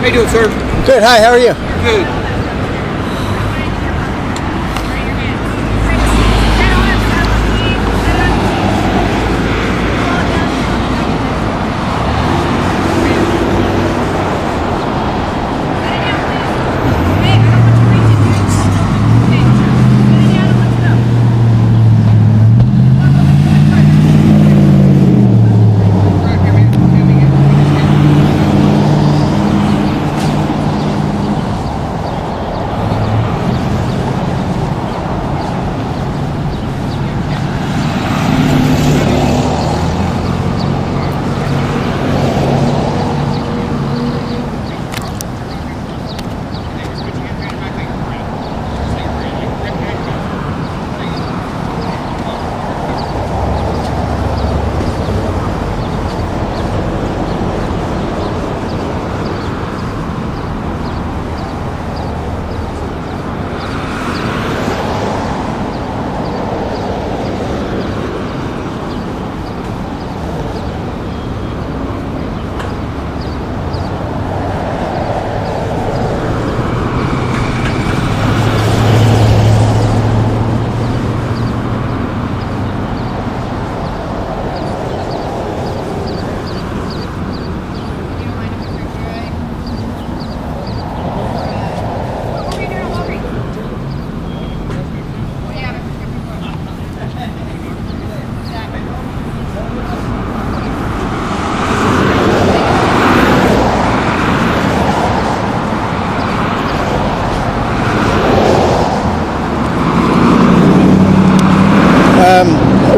How you doing, sir? Good. Hi, how are you? Good.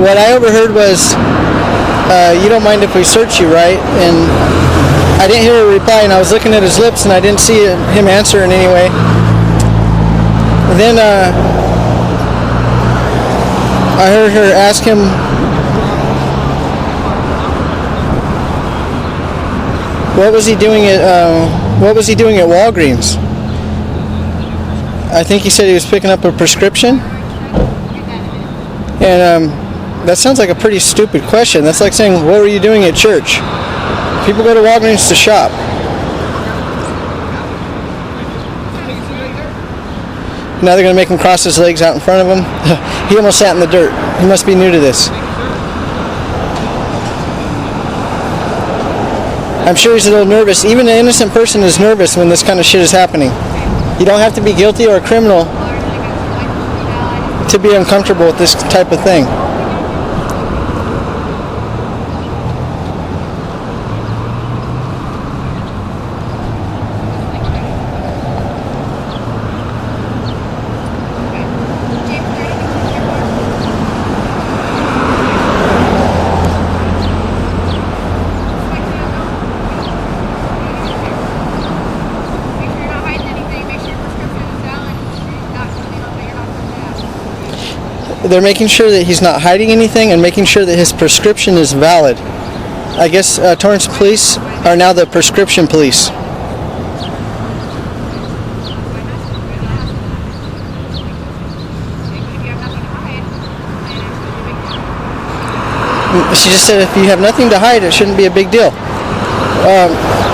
What I overheard was, you don't mind if we search you, right? And I didn't hear a reply, and I was looking at his lips, and I didn't see him answer in any way. Then I heard her ask him, what was he doing at Walgreens? I think he said he was picking up a prescription. And that sounds like a pretty stupid question. That's like saying, what were you doing at church? People go to Walgreens to shop. Now they're going to make him cross his legs out in front of him. He almost sat in the dirt. He must be new to this. I'm sure he's a little nervous. Even an innocent person is nervous when this kind of shit is happening. You don't have to be guilty or a criminal to be uncomfortable with this type of thing. They're making sure that he's not hiding anything and making sure that his prescription is valid. I guess Torrance police are now the prescription police. She just said if you have nothing to hide, it shouldn't be a big deal.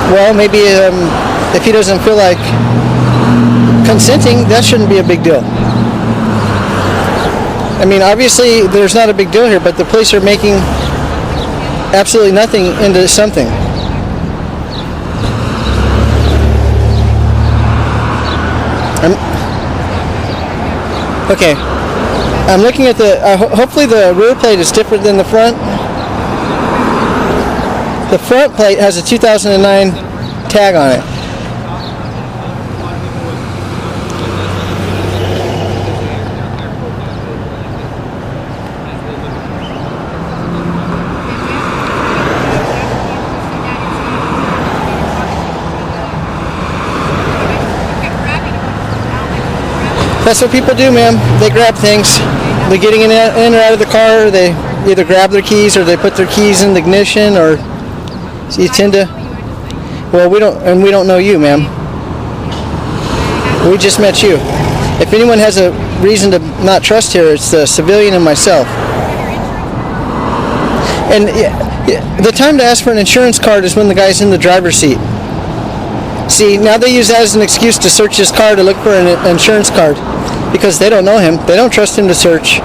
Well, maybe if he doesn't feel like consenting, that shouldn't be a big deal. I mean, obviously, there's not a big deal here, but the police are making absolutely nothing into something. Okay. I'm looking at the... hopefully the rear plate is different than the front. The front plate has a 2009 tag on it. That's what people do, ma'am. They grab things. They're getting in or out of the car. They either grab their keys or they put their keys in the ignition, or so you tend to. Well, we don't know you, ma'am. We just met you. If anyone has a reason to not trust here, it's the civilian and myself. And the time to ask for an insurance card is when the guy's in the driver's seat. See, now they use that as an excuse to search his car to look for an insurance card because they don't know him. They don't trust him to search.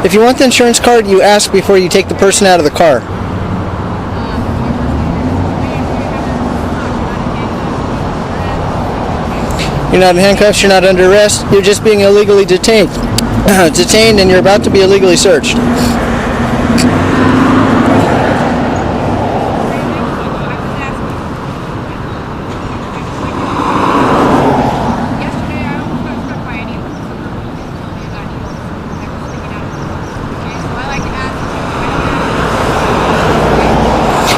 If you want the insurance card, you ask before you take the person out of the car. You're not in handcuffs, you're not under arrest, you're just being illegally detained. Detained and you're about to be illegally searched.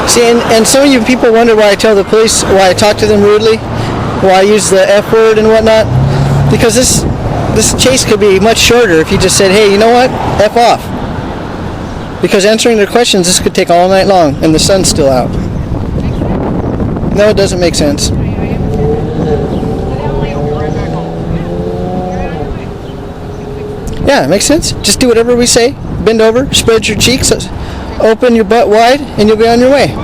See, and some of you people wonder why I tell the police, why I talk to them rudely, why I use the F word and whatnot. Because this chase could be much shorter if you just said, hey, you know what? F off. Because answering their questions, this could take all night long and the sun's still out. No, it doesn't make sense. Yeah, it makes sense. Just do whatever we say. Bend over, spread your cheeks, open your butt wide, and you'll be on your way.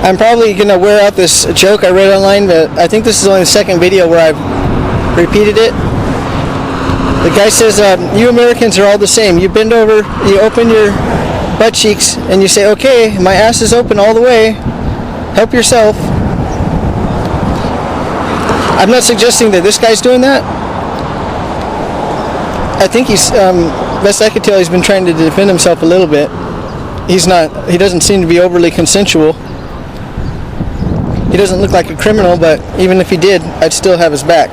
I'm probably going to wear out this joke I read online, but I think this is only the second video where I've repeated it. The guy says, you Americans are all the same. You bend over, you open your butt cheeks, and you say, okay, my ass is open all the way. Help yourself. I'm not suggesting that this guy's doing that. I think he's, best I could tell, he's been trying to defend himself a little bit. He doesn't seem to be overly consensual. He doesn't look like a criminal, but even if he did, I'd still have his back.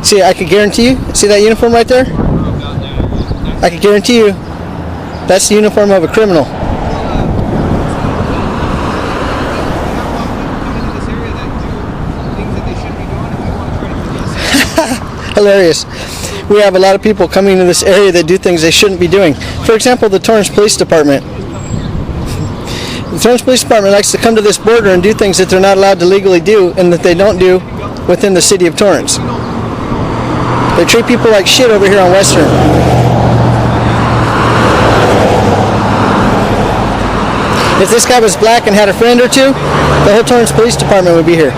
See, I could guarantee you, see that uniform right there? I could guarantee you, that's the uniform of a criminal. Hilarious. We have a lot of people coming to this area that do things they shouldn't be doing. For example, the Torrance Police Department. The Torrance Police Department likes to come to this border and do things that they're not allowed to legally do and that they don't do within the city of Torrance. They treat people like shit over here on Western. If this guy was black and had a friend or two, the whole Torrance Police Department would be here.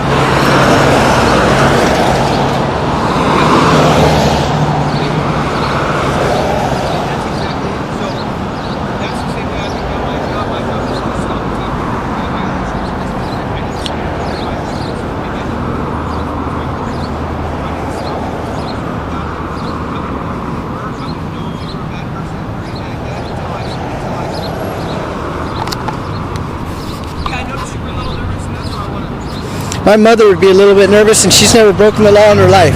My mother would be a little bit nervous, and she's never broken the law in her life.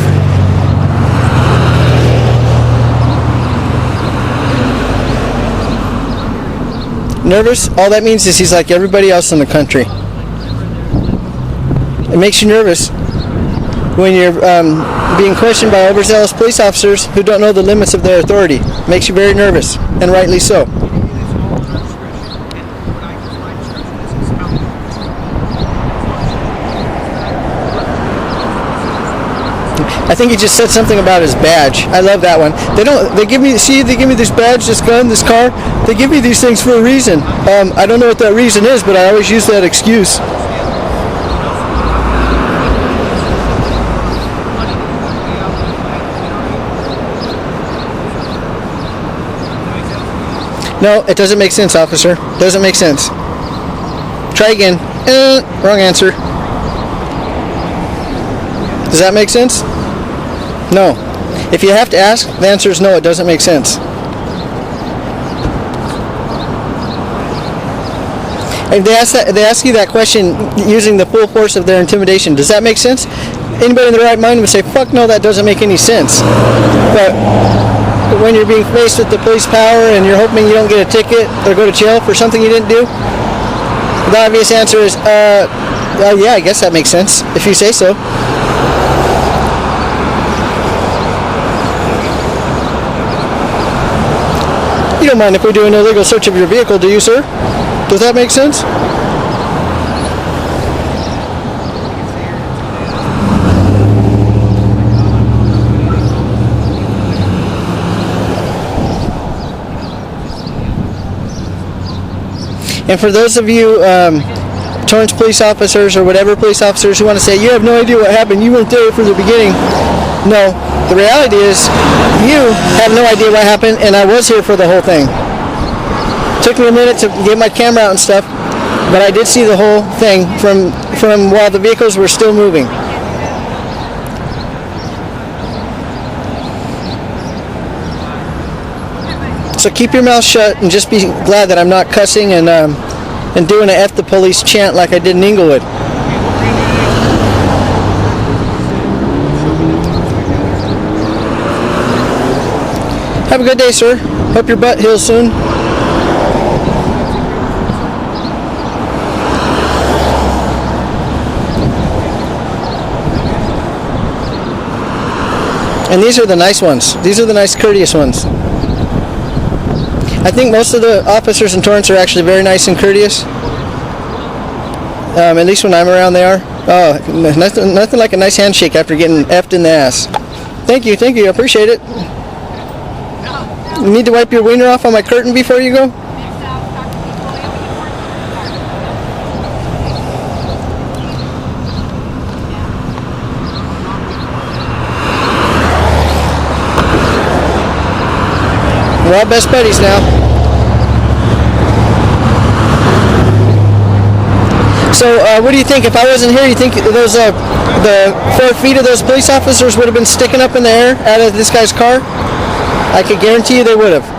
Nervous? All that means is he's like everybody else in the country. It makes you nervous when you're being questioned by overzealous police officers who don't know the limits of their authority. It makes you very nervous, and rightly so. I think he just said something about his badge. I love that one. They give me this badge, this gun, this car. They give me these things for a reason. I don't know what that reason is, but I always use that excuse. No, it doesn't make sense, officer. Doesn't make sense. Try again. Wrong answer. Does that make sense? No. If you have to ask, the answer is no, it doesn't make sense. And they ask you that question using the full force of their intimidation. Does that make sense? Anybody in their right mind would say, fuck no, that doesn't make any sense. But when you're being faced with the police power and you're hoping you don't get a ticket or go to jail for something you didn't do, the obvious answer is, yeah, I guess that makes sense, if you say so. don't mind if we do an illegal search of your vehicle, do you, sir? Does that make sense? And for those of you Torrance police officers or whatever police officers who want to say, you have no idea what happened, you weren't there from the beginning. No, the reality is you have no idea what happened, and I was here for the whole thing. Took me a minute to get my camera out and stuff, but I did see the whole thing from while the vehicles were still moving. So keep your mouth shut and just be glad that I'm not cussing and doing an F the police chant like I did in Inglewood. Have a good day, sir. Hope your butt heals soon. And these are the nice ones. These are the nice, courteous ones. I think most of the officers in Torrance are actually very nice and courteous. At least when I'm around, they are. Oh, nothing like a nice handshake after getting effed in the ass. Thank you, I appreciate it. You need to wipe your wiener off on my curtain before you go? We're all best buddies now. So, what do you think? If I wasn't here, you think those the 4 feet of those police officers would have been sticking up in the air out of this guy's car? I could guarantee you they would have.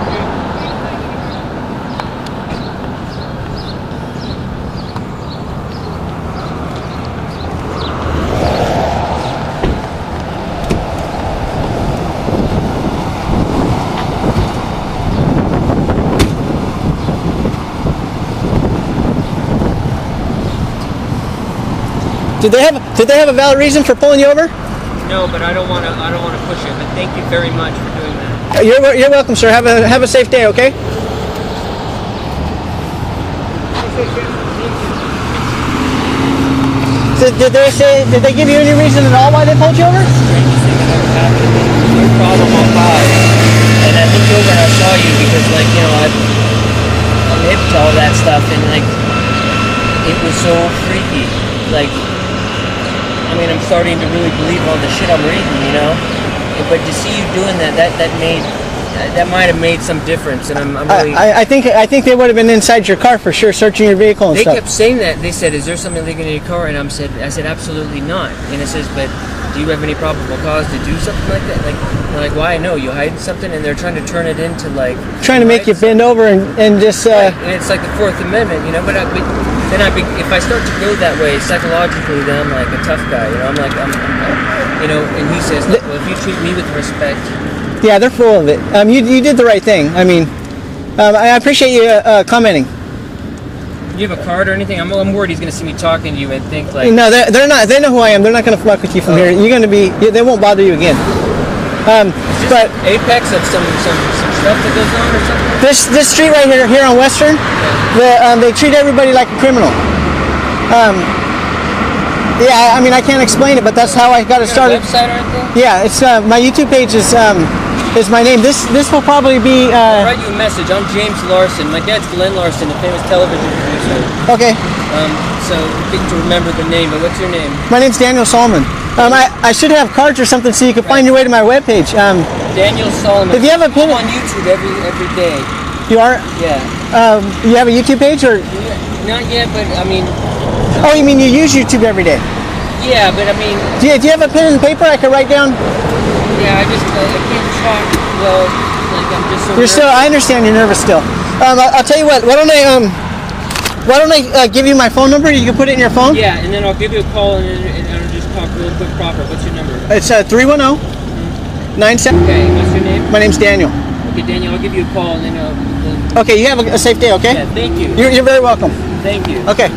Did they have a valid reason for pulling you over? No, but I don't want to push it. But thank you very much for doing that. You're welcome, sir. Have a safe day, okay? Did they give you any reason at all why they pulled you over? Strangest thing that ever happened. No problem on 5. And I think over I saw you because, like, you know, I'm hip to all that stuff, and like it was so freaky. Like, I mean, I'm starting to really believe all the shit I'm reading, you know. But to see you doing that might have made some difference, and I'm really. I think they would have been inside your car for sure, searching your vehicle and stuff. They kept saying that. They said, "Is there something illegal in your car?" And I said, "Absolutely not." And it says, "But do you have any probable cause to do something like that?" Like, they're like, "Why? No, you hiding something," and they're trying to turn it into like trying to make you bend over and just. Right. And it's like the Fourth Amendment, you know. But if I start to go that way psychologically, then I'm like a tough guy, you know. I'm you know. And he says, "Look, well, if you treat me with respect." Yeah, they're full of it. You did the right thing. I mean, I appreciate you commenting. Do you have a card or anything? I'm worried he's going to see me talking to you and think like. No, they're not. They know who I am. They're not going to fuck with you from here. You're going to be. They won't bother you again. But apex of some stuff that goes on or something. This street right here on Western, yeah. They treat everybody like a criminal. Yeah, I mean, I can't explain it, but that's how I got it started. Website or anything? Yeah, it's my YouTube page is my name. This will probably be. I'll write you a message. I'm James Larson. My dad's Glenn Larson, the famous television producer. Okay. So you need to remember the name, but what's your name? My name's Daniel Solomon. I should have cards or something so you can find your way to my webpage. Daniel Solomon. If you have a pin, I'm on YouTube every day. You are? Yeah. You have a YouTube page or? Not yet, but I mean. Oh, you mean you use YouTube every day? Yeah, but I mean. Do you have a pen and paper I could write down? Yeah, I can't talk well. Like I'm just so. You're nervous. Still. I understand you're nervous still. I'll tell you what. Why don't I give you my phone number? You can put it in your phone. Yeah, and then I'll give you a call and I'll just talk real quick proper. What's your number? It's 310 97. Okay, what's your name? My name's Daniel. Okay, Daniel, I'll give you a call and then Okay, you have a safe day. Okay. Yeah, thank you. You're very welcome. Thank you. Okay.